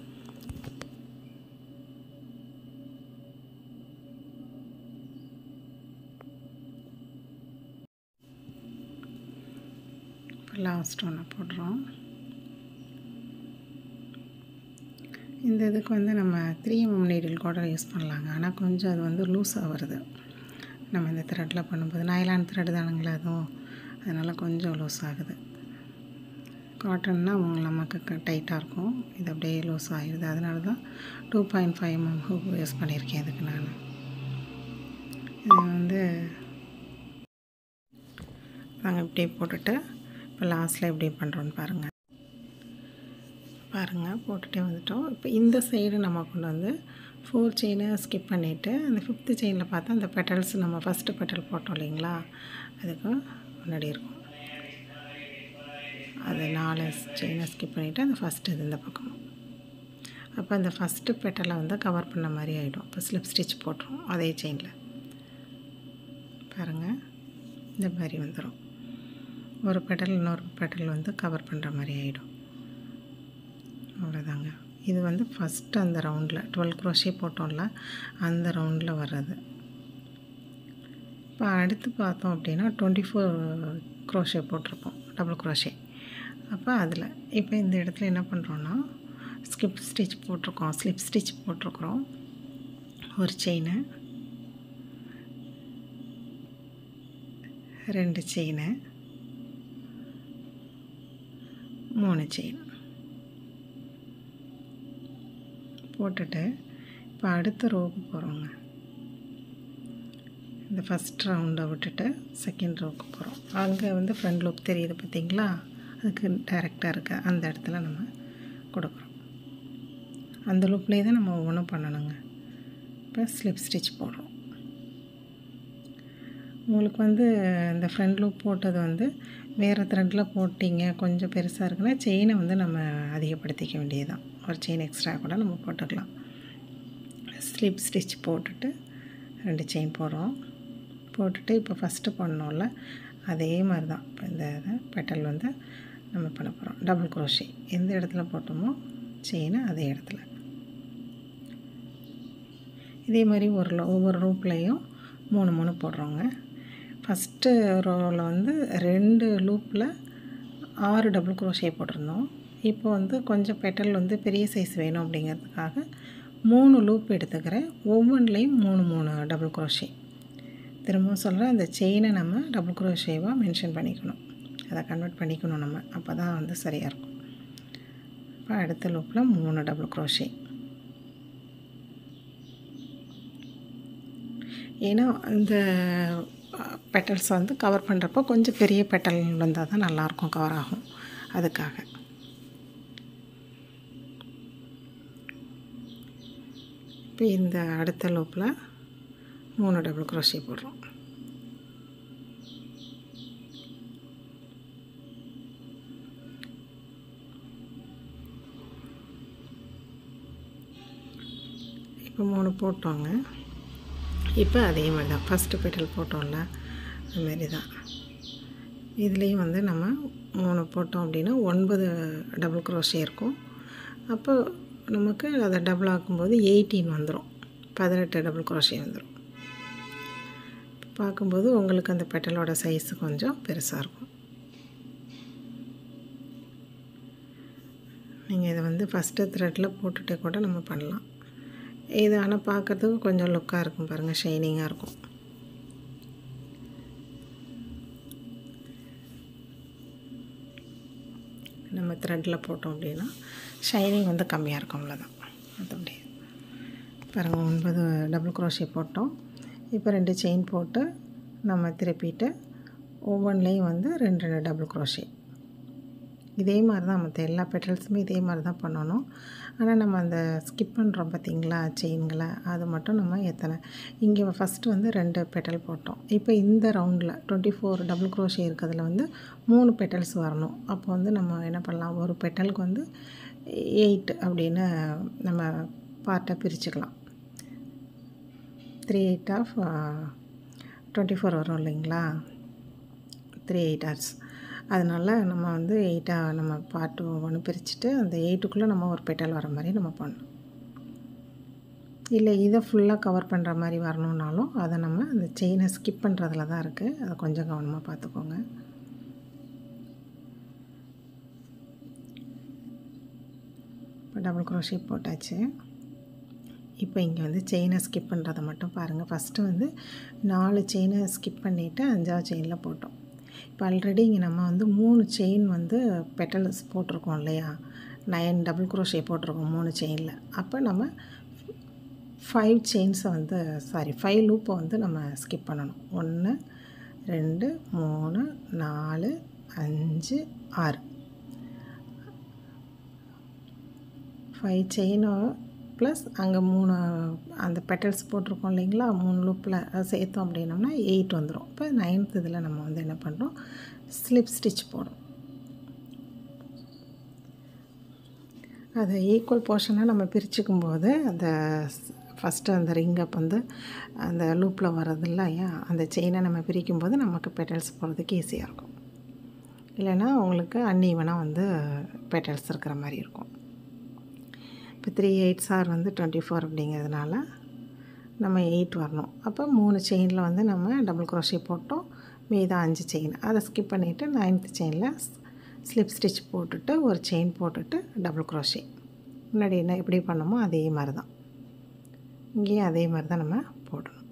இப்போ லாஸ்ட் ஒன்று போடுறோம். இந்த இதுக்கு வந்து நம்ம 3mm நீடில் கூட யூஸ் பண்ணலாங்க. ஆனால் கொஞ்சம் அது வந்து லூஸாக வருது. நம்ம இந்த த்ரெட்டில் பண்ணும்போது நைலான் த்ரெட் தானுங்களா அதுவும், அதனால் கொஞ்சம் லூஸ் ஆகுது. காட்டன்னா நமக்கு டைட்டாக இருக்கும், இது அப்படியே லூஸ் ஆகிடுது. அதனால தான் 2.5mm ஹூக் யூஸ் பண்ணியிருக்கேன் இதுக்கு நான். இது வந்து நாங்கள் இப்படி போட்டுட்டு இப்போ லாஸ்ட்டில் எப்படி பண்ணுறோன்னு பாருங்கள். போட்டுகிட்டே வந்துட்டோம். இப்போ இந்த சைடு நம்ம கொண்டு வந்து 4 செயினை ஸ்கிப் பண்ணிவிட்டு அந்த 5th செயினில் பார்த்தா அந்த பெட்டல்ஸ் நம்ம ஃபஸ்ட்டு பெட்டல் போட்டோம் இல்லைங்களா, அதுக்கு முன்னாடி இருக்கும். அது 4 செயினை ஸ்கிப் பண்ணிவிட்டு அந்த ஃபஸ்ட்டு இது இந்த பக்கம். அப்போ அந்த ஃபஸ்ட்டு பெட்டலை வந்து கவர் பண்ண மாதிரி ஆகிடும். இப்போ ஸ்லிப் ஸ்டிச் போட்டுரும் அதே செயினில். பாருங்கள், இந்த மாதிரி வந்துடும். ஒரு பெட்டல் இன்னொரு பெட்டல் வந்து கவர் பண்ணுற மாதிரி ஆகிடும். அவ்வளோதாங்க. இது வந்து ஃபஸ்ட்டு அந்த ரவுண்டில் 12 குரோஷே போட்டோம்ல, அந்த ரவுண்டில் வர்றது. இப்போ அடுத்து பார்த்தோம் அப்படின்னா 24 குரோஷே போட்டிருப்போம், டபுள் குரோஷே. அப்போ அதில் இப்போ இந்த இடத்துல என்ன பண்ணுறோன்னா ஸ்லிப் ஸ்டிச் போட்டிருக்கிறோம். ஒரு செயினு, 2 செயினு, 3 செயின் போட்டுட்டு இப்போ அடுத்த ரோவுக்கு போகிறோங்க. இந்த ஃபஸ்ட் ரவுண்டை விட்டுட்டு செகண்ட் ரோவுக்கு போகிறோம். அங்கே வந்து ஃப்ரண்ட் லூப் தெரியுது பார்த்திங்களா, அதுக்கு டைரெக்டாக இருக்க அந்த இடத்துல நம்ம கொடுக்குறோம். அந்த லூப்லேயே தான் நம்ம ஒவ்வொன்றும் பண்ணணுங்க. இப்போ ஸ்லிப் ஸ்டிச் போடுறோம். உங்களுக்கு வந்து இந்த ஃப்ரண்ட் லூப் போட்டது வந்து வேறு த்ரெட்டில் போட்டிங்க கொஞ்சம் பெருசாக இருக்குன்னா செயினை வந்து நம்ம அதிகப்படுத்திக்க வேண்டியதுதான். ஒரு செயின் எக்ஸ்ட்ரா கூட நம்ம போட்டுக்கலாம். ஸ்லிப் ஸ்டிச் போட்டுட்டு 2 செயின் போடுறோம். போட்டுட்டு இப்போ ஃபஸ்ட்டு பண்ணோம்ல அதே மாதிரி தான் இப்போ இந்த பெட்டல் வந்து நம்ம பண்ண போகிறோம். டபுள் குரோஷே எந்த இடத்துல போட்டோமோ செயினை அதே இடத்துல. இதே மாதிரி ஒவ்வொரு ரூப்லேயும் 3 போடுறோங்க. ஃபஸ்ட்டு ரோவில் வந்து 2 லூப்பில் 6 டபுள் குரோஷே போட்டிருந்தோம். இப்போ வந்து கொஞ்சம் பெட்டல் வந்து பெரிய சைஸ் வேணும் அப்படிங்கிறதுக்காக 3 லூப் எடுத்துக்கிறேன். ஒவ்வொன்றுலேயும் 3 டபுள் குரோஷே. திரும்பவும் சொல்கிறேன், அந்த செயினை நம்ம டபுள் குரோஷேவாக மென்ஷன் பண்ணிக்கணும், அதை கன்வெர்ட் பண்ணிக்கணும் நம்ம, அப்போ தான் வந்து சரியாக இருக்கும். இப்போ அடுத்த லூப்பில் 3 டபுள் குரோஷே. ஏன்னா இந்த பெட்டல்ஸ் வந்து கவர் பண்ணுறப்போ கொஞ்சம் பெரிய பெட்டல் வந்தால் தான் நல்லாயிருக்கும், கவர் ஆகும், அதுக்காக. இப்போ இந்த அடுத்த லூப்பில் 3 டபுள் குரோஷே போடுறோம். இப்போ 3 போட்டோங்க. இப்போ அதே மாதிரி தான் ஃபஸ்ட்டு பெட்டல் போட்டோம்ல அதுமாரி தான் இதுலேயும் வந்து நம்ம 3 போட்டோம் அப்படின்னா 9 டபுள் குரோஷே இருக்கும். அப்போ நமக்கு அதை டபுள் ஆக்கும்போது 18 வந்துடும், 18 டபுள் குரோஷே வந்துடும். பார்க்கும்போது உங்களுக்கு அந்த பெட்டலோட சைஸு கொஞ்சம் பெருசாக இருக்கும். நீங்கள் இதை வந்து ஃபஸ்ட்டு த்ரெட்டில் போட்டுகிட்டே கூட நம்ம பண்ணலாம். இது ஆனால் பார்க்குறதுக்கு கொஞ்சம் லுக்காக இருக்கும் பாருங்கள், ஷைனிங்காக இருக்கும். நம்ம த்ரெட்டில் போட்டோம் அப்படின்னா ஷைனிங் வந்து கம்மியாக இருக்கும், அவ்வளோதான். மற்றபடி பாருங்கள் 9 டபுள் குரோஷே போட்டோம். இப்போ 2 செயின் போட்டு நம்ம திருப்பிட்டு ஒவ்வொன்றிலையும் வந்து 2 2 டபுள் க்ரோஷே. இதே மாதிரி தான் மற்ற எல்லா பெட்டல்ஸுமே இதே மாதிரி தான் பண்ணணும். ஆனால் நம்ம அந்த ஸ்கிப் பண்ணுறோம் பார்த்திங்களா செயின்களை, அது மட்டும் நம்ம எத்தனை இங்கே ஃபஸ்ட்டு வந்து 2 பெட்டல் போட்டோம். இப்போ இந்த ரவுண்டில் 24 டபுள் க்ரோஷே இருக்கிறதுல வந்து 3 பெட்டல்ஸ் வரணும். அப்போ வந்து நம்ம என்ன பண்ணலாம், ஒரு பெட்டலுக்கு வந்து 8 அப்படின்னு நம்ம பார்ட்டாக பிரிச்சுக்கலாம். 3 8 ஆஃப் 24 வரும் இல்லைங்களா, 3 8 ஹார்ஸ். அதனால் நம்ம வந்து 8 நம்ம பார்ட் ஒவ்வொன்று பிரிச்சுட்டு அந்த 8க்குள்ளே நம்ம ஒரு பெட்டல் வர மாதிரி நம்ம பண்ணணும். இல்லை இதை ஃபுல்லாக கவர் பண்ணுற மாதிரி வரணுன்னாலும் அதை நம்ம அந்த செயினை ஸ்கிப் பண்ணுறதுல தான் இருக்குது. அதை கொஞ்சம் கவனமாக பார்த்துக்கோங்க. இப்போ டபுள் க்ரோஷே போட்டாச்சு. இப்போ இங்கே வந்து செயினை ஸ்கிப் பண்ணுறதை மட்டும் பாருங்கள். ஃபஸ்ட்டு வந்து 4 செயினை ஸ்கிப் பண்ணிவிட்டு 5ஆவது செயினில் போட்டோம். இப்போ ஆல்ரெடி இங்கே நம்ம வந்து 3 செயின் வந்து பெட்டல்ஸ் போட்டிருக்கோம் இல்லையா, 9 டபுள் க்ரோஷே போட்டிருக்கோம் 3 செயினில். அப்போ நம்ம 5 செயின்ஸை வந்து 5 லூப்பை வந்து நம்ம ஸ்கிப் பண்ணணும். 1 2 3 4 5 6 5 செயினும் ப்ளஸ் அங்கே 3 அந்த பெட்டல்ஸ் போட்டிருக்கோம் இல்லைங்களா, 3 லூப்பில் சேர்த்தோம் அப்படின்னோம்னா 8 வந்துடும். இப்போ 9th இதில் நம்ம வந்து என்ன பண்ணுறோம், ஸ்லிப் ஸ்டிச் போடுறோம். அதை ஈக்குவல் போர்ஷனாக நம்ம பிரிச்சுக்கும் போது அந்த ஃபஸ்ட்டு அந்த ரிங்கப் வந்து அந்த லூப்பில் வர்றது இல்லையா, அந்த செயினை நம்ம பிரிக்கும்போது நமக்கு பெட்டல்ஸ் போடுறதுக்கு ஈஸியாக இருக்கும். இல்லைன்னா உங்களுக்கு அன்ஈவனாக வந்து பெட்டல்ஸ் இருக்கிற மாதிரி இருக்கும். இப்போ 3 8s ஆர் வந்து 24 அப்படிங்கிறதுனால நம்ம 8 வரணும். அப்போ 3 செயினில் வந்து நம்ம டபுள் க்ரோஷே போட்டோம். மீதம் 5 செயின் அதை ஸ்கிப் பண்ணிவிட்டு 9th செயினில் ஸ்லிப் ஸ்டிச் போட்டுட்டு ஒரு செயின் போட்டுட்டு டபுள் க்ரோஷே. முன்னாடி என்ன எப்படி பண்ணோமோ அதே மாதிரி தான் இங்கேயும் அதே மாதிரி தான் நம்ம போடணும்.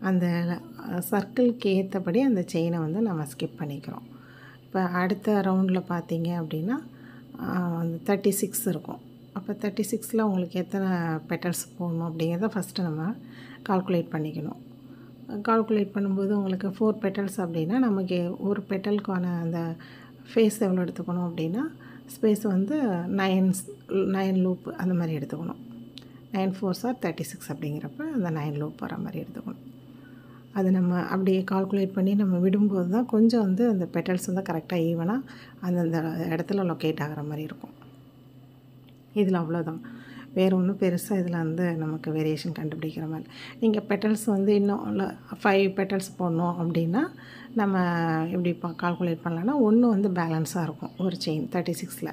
அந்த சர்க்கிளுக்கு ஏற்றபடி அந்த செயினை வந்து நம்ம ஸ்கிப் பண்ணிக்கிறோம். இப்போ அடுத்த ரவுண்டில் பார்த்தீங்க அப்படின்னா 36 இருக்கும். அப்போ 36ல் உங்களுக்கு எத்தனை பெட்டல்ஸ் போடணும் அப்படிங்கிறத ஃபஸ்ட்டு நம்ம கால்குலேட் பண்ணிக்கணும். கால்குலேட் பண்ணும்போது உங்களுக்கு 4 பெட்டல்ஸ் அப்படின்னா நமக்கு ஒரு பெட்டலுக்கான அந்த ஃபேஸ் எவ்வளோ எடுத்துக்கணும் அப்படின்னா ஸ்பேஸ் வந்து 9 லூப் அந்த மாதிரி எடுத்துக்கணும். 9 4s ஆர் 36 அப்படிங்கிறப்ப அந்த 9 லூப் வர மாதிரி எடுத்துக்கணும். அது நம்ம அப்படியே கால்குலேட் பண்ணி நம்ம விடும்போது தான் கொஞ்சம் வந்து அந்த பெட்டல்ஸ் வந்து கரெக்டாக ஈவனாக அந்தந்த இடத்துல லொக்கேட் ஆகிற மாதிரி இருக்கும். இதில் அவ்வளோதான், வேறு ஒன்றும் பெருசாக இதில் வந்து நமக்கு வேரியேஷன் கண்டுபிடிக்கிற மாதிரி. நீங்கள் பெட்டல்ஸ் வந்து இன்னும் 5 பெட்டல்ஸ் போடணும் அப்படின்னா நம்ம எப்படி கால்குலேட் பண்ணலான்னா, ஒன்று வந்து பேலன்ஸாக இருக்கும் ஒரு செயின் 36ல்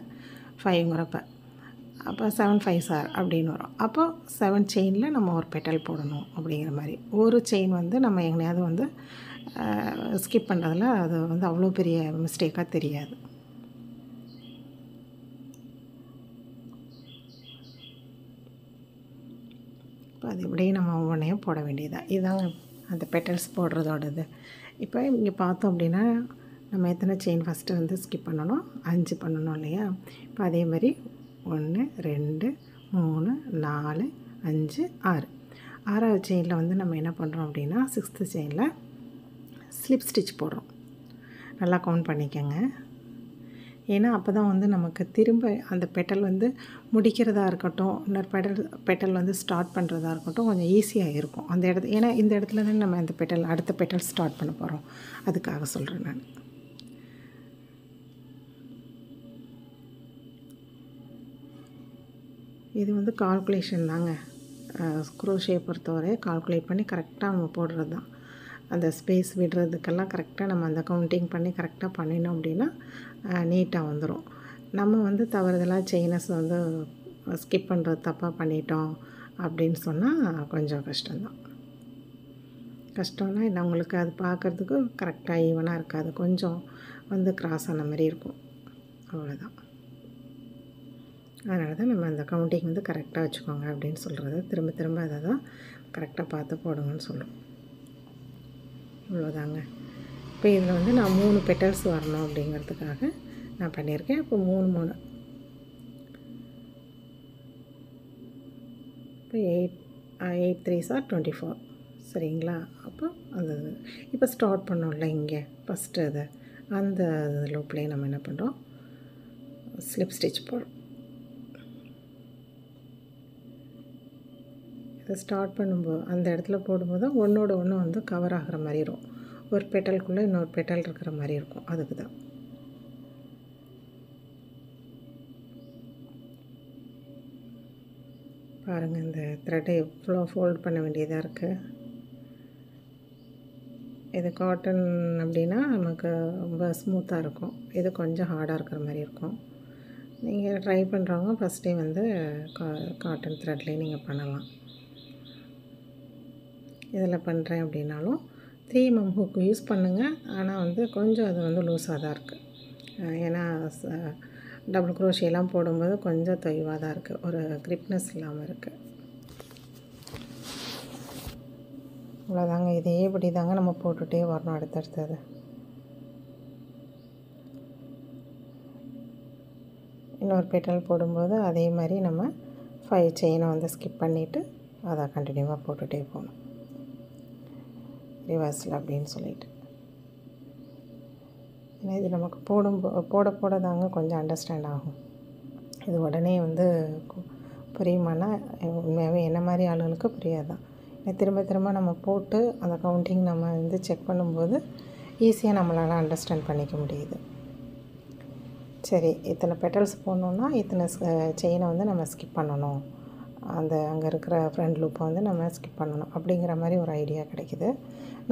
5ங்கிறப்ப, அப்போ 7 5s ஆர் அப்படின்னு வரும். அப்போ 7 செயினில் நம்ம ஒரு பெட்டல் போடணும் அப்படிங்கிற மாதிரி. ஒரு செயின் வந்து நம்ம எங்கேயாவது வந்து ஸ்கிப் பண்ணுறதுல அது வந்து அவ்வளோ பெரிய மிஸ்டேக்காக தெரியாது. இப்போ அது இப்படியே நம்ம ஒவ்வொன்றையும் போட வேண்டியதாக இதுதாங்க அந்த பெட்டல்ஸ் போடுறதோடது. இப்போ இங்கே பார்த்தோம் அப்படின்னா நம்ம எத்தனை செயின் ஃபஸ்ட்டு வந்து ஸ்கிப் பண்ணணும், 5 பண்ணணும் இல்லையா. இப்போ அதே மாதிரி 1 2 3 4 5 6 6வது செயினில் வந்து நம்ம என்ன பண்ணுறோம் அப்படின்னா 6th செயினில் ஸ்லிப் ஸ்டிச் போடுறோம். நல்லா கவுண்ட் பண்ணிக்கோங்க. ஏன்னா அப்போ தான் வந்து நமக்கு திரும்ப அந்த பெட்டல் வந்து முடிக்கிறதா இருக்கட்டும், இன்னொரு பெட்டல் வந்து ஸ்டார்ட் பண்ணுறதா இருக்கட்டும் கொஞ்சம் ஈஸியாக இருக்கும் அந்த இடத்துல. ஏன்னா இந்த இடத்துல தான் நம்ம அந்த பெட்டல் அடுத்த பெட்டல் ஸ்டார்ட் பண்ண போகிறோம், அதுக்காக சொல்கிறேன் நான். இது வந்து கால்குலேஷன் தாங்க. க்ரோஷே பொறுத்தவரை கால்குலேட் பண்ணி கரெக்டாக நம்ம போடுறது தான். அந்த ஸ்பேஸ் விடுறதுக்கெல்லாம் கரெக்டாக நம்ம அந்த கவுண்டிங் பண்ணி கரெக்டாக பண்ணினோம் அப்படின்னா நீட்டாக வந்துடும். நம்ம வந்து தவறுதலாக செயினஸ் வந்து ஸ்கிப் பண்ணுறது தப்பாக பண்ணிட்டோம் அப்படின்னு சொன்னால் கொஞ்சம் கஷ்டம்தான். கஷ்டம்னா இல்லை, உங்களுக்கு அது பார்க்குறதுக்கு கரெக்டாக ஈவனாக இருக்காது, கொஞ்சம் வந்து கிராஸ் ஆன மாதிரி இருக்கும், அவ்வளோதான். அதனால தான் நம்ம அந்த கவுண்டிங் வந்து கரெக்டாக வச்சுக்கோங்க அப்படின்னு சொல்கிறது. திரும்ப திரும்ப அதை தான் கரெக்டாக பார்த்து போடுங்கன்னு சொல்கிறோம். இவ்வளோதாங்க. இப்போ இதில் வந்து நான் 3 பெட்டல்ஸ் வரணும் அப்படிங்கிறதுக்காக நான் பண்ணியிருக்கேன். இப்போ 3 இப்போ 8 3s ஆர் 24 சரிங்களா. அப்போ அது இப்போ ஸ்டார்ட் பண்ணோம்ல இங்கே ஃபஸ்ட்டு அது அந்த லூப்லேயே நம்ம என்ன பண்ணுறோம், ஸ்லிப் ஸ்டிச் போடுறோம். இதை ஸ்டார்ட் பண்ணும்போது அந்த இடத்துல போடும்போது ஒன்றோட ஒன்று வந்து கவர் ஆகிற மாதிரி இருக்கும். ஒரு பெட்டலுக்குள்ளே இன்னொரு பெட்டல் இருக்கிற மாதிரி இருக்கும். அதுக்கு தான் பாருங்கள், இந்த த்ரெட்டை எவ்வளோ ஃபோல்ட் பண்ண வேண்டியதாக இருக்குது. இது காட்டன் அப்படின்னா நமக்கு ரொம்ப ஸ்மூத்தாக இருக்கும். இது கொஞ்சம் ஹார்டாக இருக்கிற மாதிரி இருக்கும். நீங்கள் ட்ரை பண்ணுறவங்க ஃபஸ்ட்டே வந்து காட்டன் த்ரெட்லேயே நீங்கள் பண்ணலாம். இதில் பண்ணுறேன் அப்படின்னாலும் 3mm ஹூக் யூஸ் பண்ணுங்கள். ஆனால் வந்து கொஞ்சம் அது வந்து லூஸாக தான் இருக்குது. ஏன்னா டபுள் குரோஷியெல்லாம் போடும்போது கொஞ்சம் தொய்வாக தான் இருக்குது, ஒரு கிரிப்னஸ் இல்லாமல் இருக்குது. அவ்வளோதாங்க, இதேபடி தாங்க நம்ம போட்டுகிட்டே வரணும். அடுத்தடுத்தது இன்னொரு பெட்டல் போடும்போது அதே மாதிரி நம்ம 5 செயினை வந்து ஸ்கிப் பண்ணிவிட்டு அதை கண்டினியூவாக போட்டுகிட்டே போகணும், ரிவர்ஸில் அப்படின்னு சொல்லிட்டு. ஏன்னா இது நமக்கு போட போட தாங்க கொஞ்சம் அண்டர்ஸ்டாண்ட் ஆகும். இது உடனே வந்து புரியுமானா உண்மையாகவே என்ன மாதிரி ஆளுகளுக்கு புரியாதான். திரும்ப திரும்ப நம்ம போட்டு அந்த கவுண்டிங் நம்ம வந்து செக் பண்ணும்போது ஈஸியாக நம்மளால் அண்டர்ஸ்டாண்ட் பண்ணிக்க முடியுது. சரி, இத்தனை பெட்டல்ஸ் போடணுன்னா இத்தனை செயினை வந்து நம்ம ஸ்கிப் பண்ணணும், அந்த அங்கே இருக்கிற ஃப்ரண்ட் லூப்பை வந்து நம்ம ஸ்கிப் பண்ணணும் அப்படிங்கிற மாதிரி ஒரு ஐடியா கிடைக்கிது.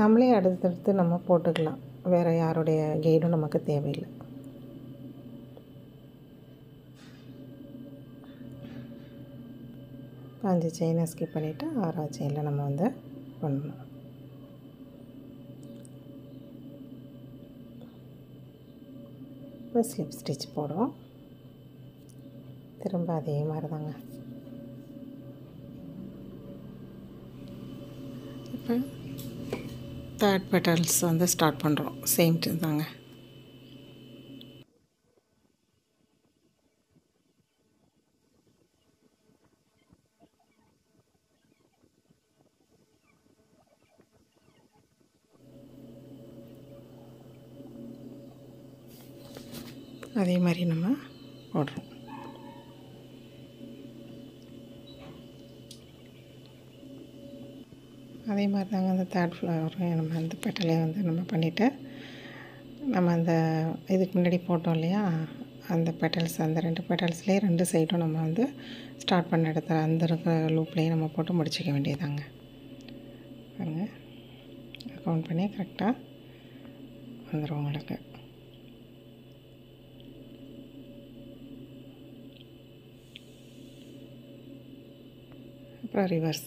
நம்மளே அடுத்தடுத்து நம்ம போட்டுக்கலாம், வேறு யாருடைய கைடும் நமக்கு தேவையில்லை. இப்போ 5 செயினை ஸ்கிப் பண்ணிவிட்டு 6ஆவது செயினில் நம்ம வந்து பண்ணணும். இப்போ ஸ்லிப் ஸ்டிச் போடுறோம். திரும்ப அதே மாதிரி தாங்க. இப்போ 3rd பெட்டல்ஸ் வந்து ஸ்டார்ட் பண்ணுறோம். சேம் தாங்க. அதே மாதிரி நம்ம போடுறோம். அதே மாதிரி தாங்க அந்த 3rd ஃப்ளவரையும் நம்ம அந்த பெட்டலையும் வந்து நம்ம பண்ணிவிட்டு நம்ம அந்த இதுக்கு முன்னாடி போட்டோம் இல்லையா, அந்த பெட்டல்ஸ் அந்த 2 பெட்டல்ஸ்லேயே 2 சைடும் நம்ம வந்து ஸ்டார்ட் பண்ண இடத்துல அந்த இருக்கிற லூப்லேயே நம்ம போட்டு முடிச்சிக்க வேண்டியதாங்க. பாருங்கள், கவுண்ட் பண்ணி கரெக்டாக வந்துடும் உங்களுக்கு. அப்புறம் ரிவர்ஸ்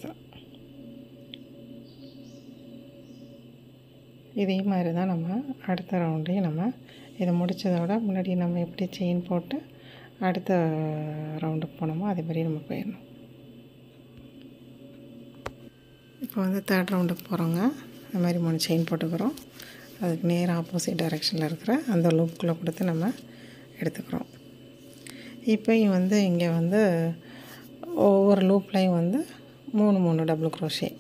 இதே மாதிரி தான் நம்ம அடுத்த ரவுண்டையும் நம்ம இதை முடித்ததோட முன்னாடி நம்ம எப்படி செயின் போட்டு அடுத்த ரவுண்டுக்கு போனோமோ அதே மாதிரி நம்ம போயிடணும். இப்போ வந்து 3rd ரவுண்டுக்கு போகிறோங்க. அது மாதிரி 3 செயின் போட்டுக்கிறோம். அதுக்கு நேர் ஆப்போசிட் டைரெக்ஷனில் இருக்கிற அந்த லூப்புக்குள்ளே கொடுத்து நம்ம எடுத்துக்கிறோம். இப்போ வந்து இங்கே வந்து ஒவ்வொரு லூப்லையும் வந்து 3 டபுள் குரோஷே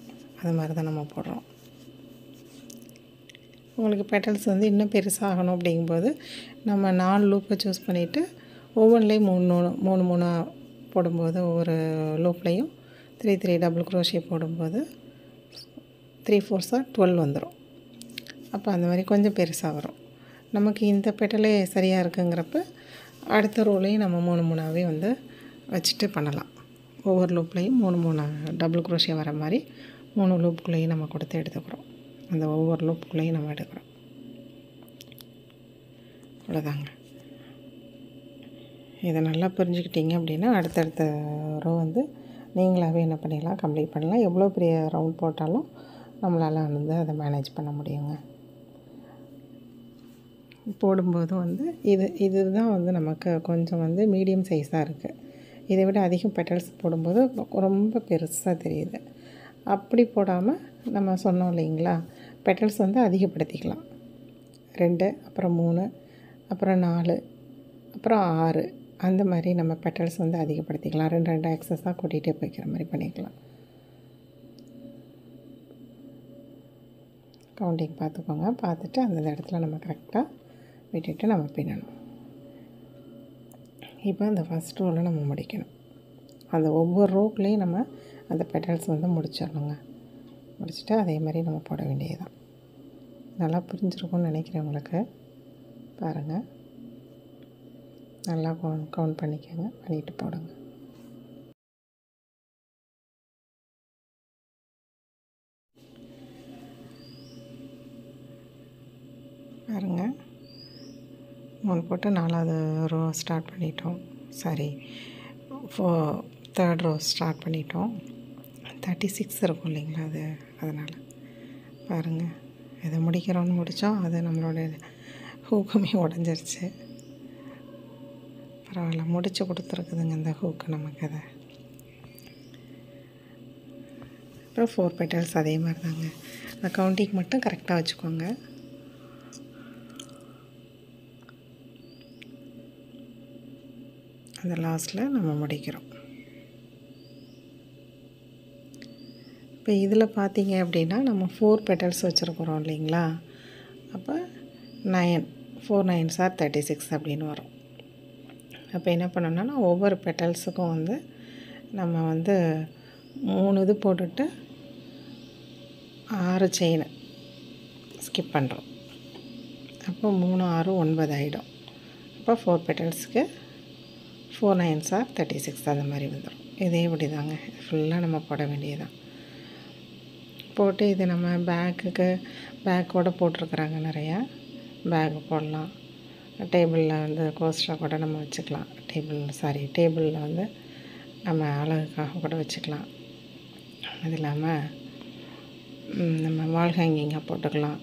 அது மாதிரி தான் நம்ம போடுறோம். உங்களுக்கு பெட்டல்ஸ் வந்து இன்னும் பெருசாகணும் அப்படிங்கும்போது நம்ம 4 லூப்பை சூஸ் பண்ணிவிட்டு ஒவ்வொன்றிலையும் 3 போடும்போது ஒவ்வொரு லூப்லையும் 3 டபுள் குரோஷே போடும்போது 3 4 12 வந்துடும். அப்போ அந்த மாதிரி கொஞ்சம் பெருசாக வரும். நமக்கு இந்த பெட்டலே சரியாக இருக்குங்கிறப்ப அடுத்த ரோலையும் நம்ம 3 வந்து வச்சுட்டு பண்ணலாம். ஒவ்வொரு லூப்லையும் 3 டபுள் குரோஷே வர மாதிரி 3 லூப்புக்குள்ளேயும் நம்ம கொடுத்து எடுத்துக்கிறோம். அந்த ஒவ்வொரு லூப்புக்குள்ளேயும் நம்ம எடுக்கிறோம். அவ்வளோதாங்க. இதை நல்லா புரிஞ்சுக்கிட்டீங்க அப்படின்னா அடுத்தடுத்த ரோ வந்து நீங்களாகவே என்ன பண்ணிடலாம், கம்ப்ளீட் பண்ணலாம். எவ்வளோ பெரிய ரவுண்ட் போட்டாலும் நம்மளால் வந்து அதை மேனேஜ் பண்ண முடியுங்க. போடும்போதும் வந்து இதுதான் வந்து நமக்கு கொஞ்சம் வந்து மீடியம் சைஸாக இருக்குது. இதை விட அதிகம் பெட்டல்ஸ் போடும்போது ரொம்ப பெருசாக தெரியுது. அப்படி போடாமல் நம்ம சொன்னோம் இல்லைங்களா, பெட்டல்ஸ் வந்து அதிகப்படுத்திக்கலாம். 2 அப்புறம் 3 அப்புறம் 4 அப்புறம் 6 அந்த மாதிரி நம்ம பெட்டல்ஸ் வந்து அதிகப்படுத்திக்கலாம். 2 எக்ஸஸாக கூட்டிகிட்டே போய்க்கிற மாதிரி பண்ணிக்கலாம். கவுண்டிங் பார்த்துக்கோங்க. பார்த்துட்டு அந்தந்த இடத்துல நம்ம கரெக்டாக விட்டுட்டு நம்ம பின்னணும். இப்போ அந்த ஃபஸ்ட் ரோவில் நம்ம முடிக்கணும். அந்த ஒவ்வொரு ரோக்குலேயும் நம்ம அந்த பெட்டல்ஸ் வந்து முடிச்சிடணுங்க. முடிச்சுட்டு அதே மாதிரி நம்ம போட வேண்டியதுதான். நல்லா புரிஞ்சிருக்கும்னு நினைக்கிறேன் உங்களுக்கு. பாருங்கள், நல்லா கவுண்ட் பண்ணிக்கோங்க, பண்ணிவிட்டு போடுங்க. பாருங்கள், 3 போட்டு 4வது ரோ ஸ்டார்ட் பண்ணிட்டோம். சாரி, 3rd ரோ ஸ்டார்ட் பண்ணிட்டோம். 36 இருக்கும் இல்லைங்களா, அதனால் பாருங்கள், இதை முடிக்கிறோன்னு முடித்தோம். அது நம்மளோட ஹூக்குமே உடஞ்சிருச்சு. பரவாயில்ல, முடிச்சு கொடுத்துருக்குதுங்க இந்த ஹூக்கு நமக்கு. அதை அப்புறம் 4 பெட்டல்ஸ் அதே மாதிரி தாங்க. அந்த கவுண்டிங் மட்டும் கரெக்டாக வச்சுக்கோங்க. அந்த லாஸ்ட்டில் நம்ம முடிக்கிறோம். இப்போ இதில் பார்த்தீங்க அப்படின்னா நம்ம 4 பெட்டல்ஸ் வச்சுருக்குறோம் இல்லைங்களா. அப்போ 4 9s are 36 அப்படின்னு வரும். அப்போ என்ன பண்ணணும்னா ஒவ்வொரு பெட்டல்ஸுக்கும் வந்து நம்ம வந்து 3 இது போட்டுட்டு 6 செயின் ஸ்கிப் பண்ணுறோம். அப்போ 3 6 9 ஆகிடும். அப்போ 4 பெட்டல்ஸுக்கு 4 9s are 36 அந்த மாதிரி வந்துடும். இதே இப்படி தாங்க ஃபுல்லாக நம்ம போட வேண்டியதுதான். போட்டு இது நம்ம பேக்கோடு போட்டிருக்குறாங்க. நிறையா பேக் போடலாம். டேபிளில் வந்து கோஸ்டராக கூட நம்ம வச்சுக்கலாம். டேபிளில் வந்து நம்ம அழகுக்காக கூட வச்சுக்கலாம். அது இல்லாமல் நம்ம வால் ஹேங்கிங்காக போட்டுக்கலாம்,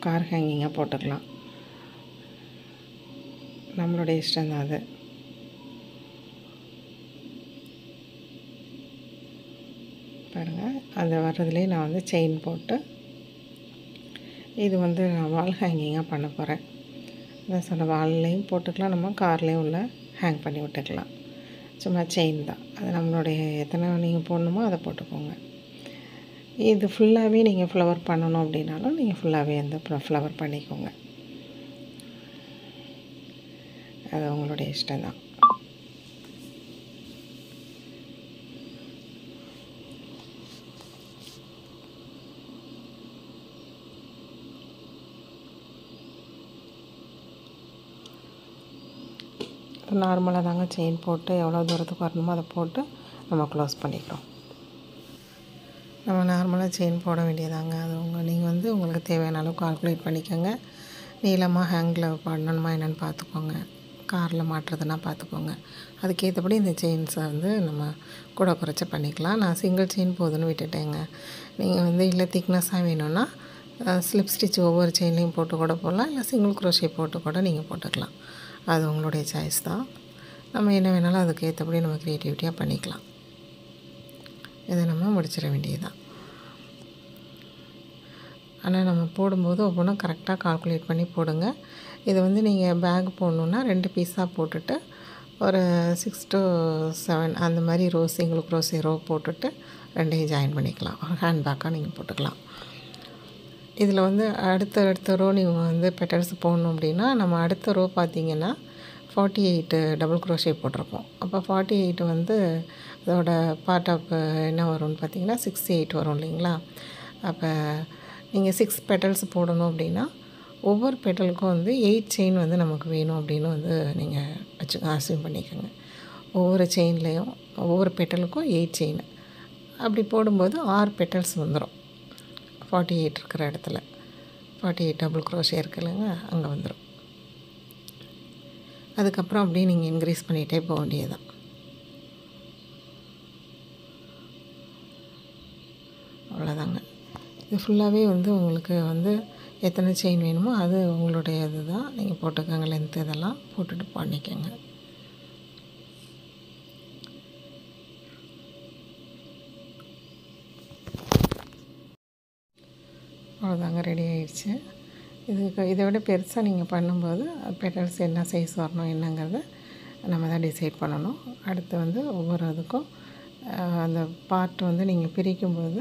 கார் ஹேங்கிங்காக போட்டுக்கலாம். நம்மளுடைய இஷ்டம்தான் அது. பாருங்கள், அது வர்றதுலேயே நான் வந்து செயின் போட்டு இது வந்து நான் வால் ஹேங்கிங்காக பண்ண போகிறேன். அதான் சொன்ன வால்லையும் போட்டுக்கலாம், நம்ம கார்லேயும் உள்ள ஹேங் பண்ணி விட்டுக்கலாம். சும்மா செயின் தான். அது நம்மளுடைய எத்தனை நீங்கள் போடணுமோ அதை போட்டுக்கோங்க. இது ஃபுல்லாகவே நீங்கள் ஃப்ளவர் பண்ணணும் அப்படின்னாலும் நீங்கள் ஃபுல்லாகவே வந்து ஃப்ளவர் பண்ணிக்கோங்க. அது உங்களுடைய இஷ்டம்தான். நார்மலாக தாங்க செயின் போட்டு எவ்வளோ தூரத்துக்கு வரணுமோ அதை போட்டு நம்ம க்ளோஸ் பண்ணிக்கிறோம். நம்ம நார்மலாக செயின் போட வேண்டியதாங்க. அது நீங்கள் வந்து உங்களுக்கு தேவையான அளவு கால்குலேட் பண்ணிக்கோங்க. நீளமாக ஹேங்கில் பண்ணணுமா என்னென்னு பார்த்துக்கோங்க. காரில் மாட்டுறதுனா பார்த்துக்கோங்க. அதுக்கேற்றபடி இந்த செயின்ஸை வந்து நம்ம கூட குறைச்சி பண்ணிக்கலாம். நான் சிங்கிள் செயின் போதுன்னு விட்டுட்டேங்க. நீங்கள் வந்து இல்லை திக்னஸாக வேணும்னா ஸ்லிப் ஸ்டிச் ஒவ்வொரு செயின்லேயும் போட்டு கூட போடலாம். இல்லை சிங்கிள் குரோஷே போட்டு கூட நீங்கள் போட்டுக்கலாம். அது உங்களுடைய சாய்ஸ் தான். நம்ம என்ன வேணாலும் அதுக்கு ஏற்றபடி நம்ம க்ரியேட்டிவிட்டியாக பண்ணிக்கலாம். இதை நம்ம முடிச்சிட வேண்டியது தான். ஆனால் நம்ம போடும்போது ஒவ்வொன்றும் கரெக்டாக கால்குலேட் பண்ணி போடுங்க. இது வந்து நீங்கள் பேக் போடணுன்னா 2 பீஸாக போட்டுட்டு ஒரு 6 to 7 அந்த மாதிரி சிங்கிள் க்ரோஷே ரோ போட்டுட்டு 2ஐயும் ஜாயின் பண்ணிக்கலாம். ஹேண்ட் பேக்காக நீங்கள் போட்டுக்கலாம். இதில் வந்து அடுத்த ரோ நீங்கள் வந்து பெட்டல்ஸ் போடணும் அப்படின்னா நம்ம அடுத்த ரோ பார்த்திங்கன்னா 48 டபுள் க்ரோஷே போட்டிருப்போம். அப்போ 48 வந்து அதோட பார்ட் ஆஃப் என்ன வரும்னு பார்த்திங்கன்னா 68 வரும் இல்லைங்களா. அப்போ நீங்கள் 6 பெட்டல்ஸ் போடணும் அப்படின்னா ஒவ்வொரு பெட்டலுக்கும் வந்து 8 செயின் வந்து நமக்கு வேணும் அப்படின்னு வந்து நீங்கள் அஸ்யூம் பண்ணிக்கோங்க. ஒவ்வொரு செயின்லேயும் ஒவ்வொரு பெட்டலுக்கும் 8 செயின். அப்படி போடும்போது 6 பெட்டல்ஸ் வந்துடும். 48 இருக்கிற இடத்துல 48 டபுள் க்ரோஷே இருக்கு இல்லைங்க, அங்கே வந்துடும். அதுக்கப்புறம் அப்படியே நீங்கள் இன்க்ரீஸ் பண்ணிகிட்டே போக வேண்டியதுதான். அவ்வளோதாங்க. இது ஃபுல்லாகவே வந்து உங்களுக்கு வந்து எத்தனை செயின் வேணுமோ அது உங்களுடைய இது தான். நீங்கள் போட்டுக்கோங்க, லென்த்து இதெல்லாம் போட்டுட்டு பண்ணிக்கோங்க. அவ்வளோதாங்க, ரெடி ஆகிடுச்சு. இதை விட பெருசாக நீங்கள் பண்ணும்போது பெட்டல்ஸ் என்ன சைஸ் வரணும் என்னங்கிறத நம்ம தான் டிசைட் பண்ணணும். அடுத்து வந்து ஒவ்வொரு இதுக்கும் அந்த பார்ட் வந்து நீங்கள் பிரிக்கும்போது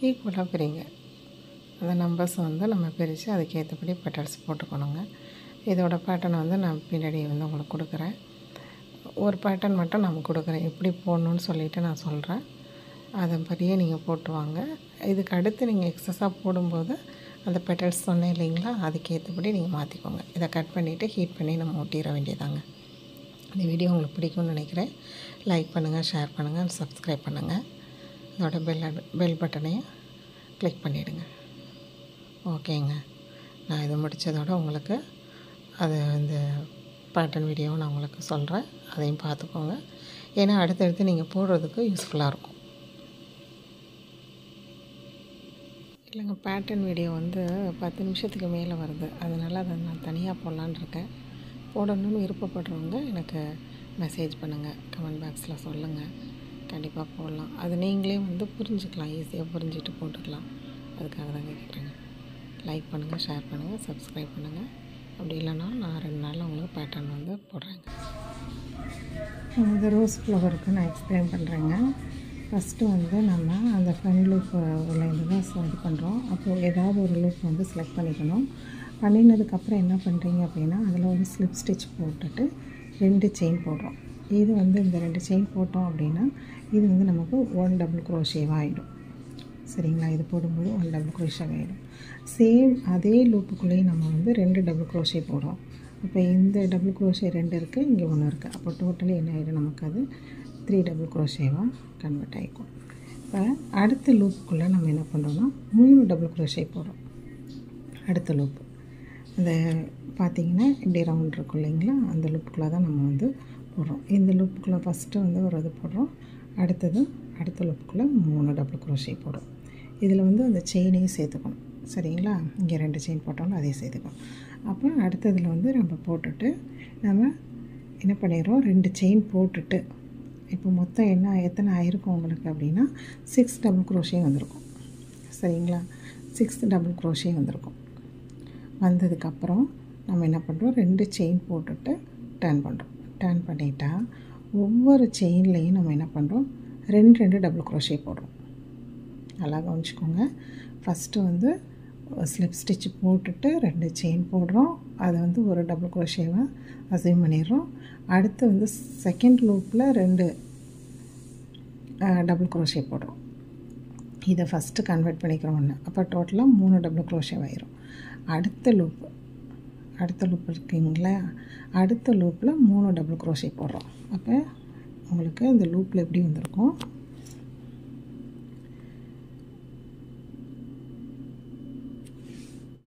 ஈக்குவலாக பிரிங்க. அந்த நம்பர்ஸ் வந்து நம்ம பிரித்து அதுக்கேற்றபடி பெட்டல்ஸ் போட்டுக்கணுங்க. இதோட பேட்டர்ன் வந்து நான் பின்னாடி வந்து உங்களுக்கு கொடுக்குறேன். ஒரு பேட்டர்ன் மட்டும் நான் கொடுக்குறேன், எப்படி போடணுன்னு சொல்லிவிட்டு நான் சொல்கிறேன். அதன்படியே நீங்கள் போட்டு வாங்க. இதுக்கு அடுத்து நீங்கள் எக்ஸஸாக போடும்போது அந்த பெட்டல்ஸ் சொன்னேன் இல்லைங்களா, அதுக்கேற்றபடி நீங்கள் மாற்றிக்கோங்க. இதை கட் பண்ணிவிட்டு ஹீட் பண்ணி நம்ம ஒட்டிட வேண்டியதாங்க. இந்த வீடியோ உங்களுக்கு பிடிக்கும்னு நினைக்கிறேன். லைக் பண்ணுங்கள், ஷேர் பண்ணுங்கள், சப்ஸ்கிரைப் பண்ணுங்கள். அதோட பெல் பட்டனையும் கிளிக் பண்ணிவிடுங்க. ஓகேங்க, நான் இது முடித்ததோட உங்களுக்கு அது இந்த பேட்டர்ன் வீடியோவை நான் உங்களுக்கு சொல்கிறேன். அதையும் பார்த்துக்கோங்க. ஏன்னா அடுத்தடுத்து நீங்கள் போடுறதுக்கு யூஸ்ஃபுல்லாக இருக்கும். இல்லைங்க, பேட்டர்ன் வீடியோ வந்து 10 நிமிஷத்துக்கு மேலே வருது. அதனால் அதை நான் தனியாக போடலான்னு இருக்கேன். போடணும்னு விருப்பப்படுறவங்க எனக்கு மெசேஜ் பண்ணுங்கள், கமெண்ட் பாக்ஸில் சொல்லுங்கள். கண்டிப்பாக போடலாம். அது நீங்களே வந்து புரிஞ்சுக்கலாம், ஈஸியாக புரிஞ்சுட்டு போட்டுக்கலாம். அதுக்காக தான் கேட்குறேங்க. லைக் பண்ணுங்கள், ஷேர் பண்ணுங்கள், சப்ஸ்கிரைப் பண்ணுங்கள். அப்படி இல்லைனா நான் 2 நாளில் உங்களுக்கு பேட்டர்ன் வந்து போடுறேங்க. இந்த ரோஸ் ஃப்ளவருக்கு நான் எக்ஸ்பிளைன் பண்ணுறேங்க. ஃபஸ்ட்டு வந்து நம்ம அந்த ஃப்ரண்ட் லூப்லேருந்து தான் இது பண்ணுறோம். அப்போது ஏதாவது ஒரு லூப் வந்து செலக்ட் பண்ணிக்கணும். பண்ணினதுக்கப்புறம் என்ன பண்ணுறீங்க அப்படின்னா, அதில் ஒரு ஸ்லிப் ஸ்டிச் போட்டுட்டு 2 செயின் போடுறோம். இது வந்து இந்த 2 செயின் போட்டோம் அப்படின்னா இது வந்து நமக்கு 1 டபுள் குரோஷேவாக ஆகிடும். சரிங்களா? இது போடும்போது 1 டபுள் குரோஷேவாக ஆகிடும். சேம் அதே லூப்புக்குள்ளேயே நம்ம வந்து 2 டபுள் குரோஷே போடுறோம். இப்போ இந்த டபுள் குரோஷே 2 இருக்குது, இங்கே 1 இருக்குது. அப்போ டோட்டலி என்ன ஆகிடும், நமக்கு அது 3 டபுள் குரோஷேவாக கன்வெர்ட் ஆகிக்கும். இப்போ அடுத்த லூப்புக்குள்ளே நம்ம என்ன பண்ணுறோன்னா 3 டபுள் குரோஷே போடுறோம். அடுத்த லூப்பு இந்த பார்த்திங்கன்னா இப்படி ரவுண்ட் இருக்கும் இல்லைங்களா, அந்த லூப்புக்குள்ளே தான் நம்ம வந்து போடுறோம். இந்த லூப்புக்குள்ளே ஃபஸ்ட்டு வந்து ஒரு இது போடுறோம். அடுத்த லூப்புக்குள்ளே 3 டபுள் குரோஷே போடுறோம். இதில் வந்து அந்த செயினையும் சேர்த்துக்கணும். சரிங்களா? இங்கே 2 செயின் போட்டாலும் அதையும் சேர்த்துக்கணும். அப்போ அடுத்ததில் வந்து நம்ம போட்டுட்டு நம்ம என்ன பண்ணிடுறோம், 2 செயின் போட்டுட்டு இப்போ மொத்தம் எத்தனை ஆயிருக்கும் உங்களுக்கு அப்படின்னா 6 டபுள் குரோஷே வந்திருக்கும். சரிங்களா? 6 டபுள் குரோஷே வந்திருக்கும். வந்ததுக்கப்புறம் நம்ம என்ன பண்ணுறோம், 2 செயின் போட்டுட்டு டர்ன் பண்ணுறோம். டர்ன் பண்ணிட்டா ஒவ்வொரு செயின்லேயும் நம்ம என்ன பண்ணுறோம், 2 டபுள் குரோஷே போடுறோம். நல்லா கவனிச்சுக்கோங்க. ஃபஸ்ட்டு வந்து ஸ்லிப் ஸ்டிச் போட்டுட்டு 2 செயின் போடுறோம். அதை வந்து ஒரு டபுள் குரோஷேவாக அசைன் பண்ணிடுறோம். அடுத்து வந்து செகண்ட் லூப்பில் 2 டபுள் குரோஷே போடுறோம். இதை ஃபஸ்ட்டு கன்வெர்ட் பண்ணிக்கிறோம் ஒன்று. அப்போ டோட்டலாக 3 டபுள் குரோஷே ஆயிரும். அடுத்த லூப் இருக்குங்களா, அடுத்த லூப்பில் 3 டபுள் குரோஷே போடுறோம். அப்போ உங்களுக்கு இந்த லூப்பில் எப்படி வந்திருக்கும்,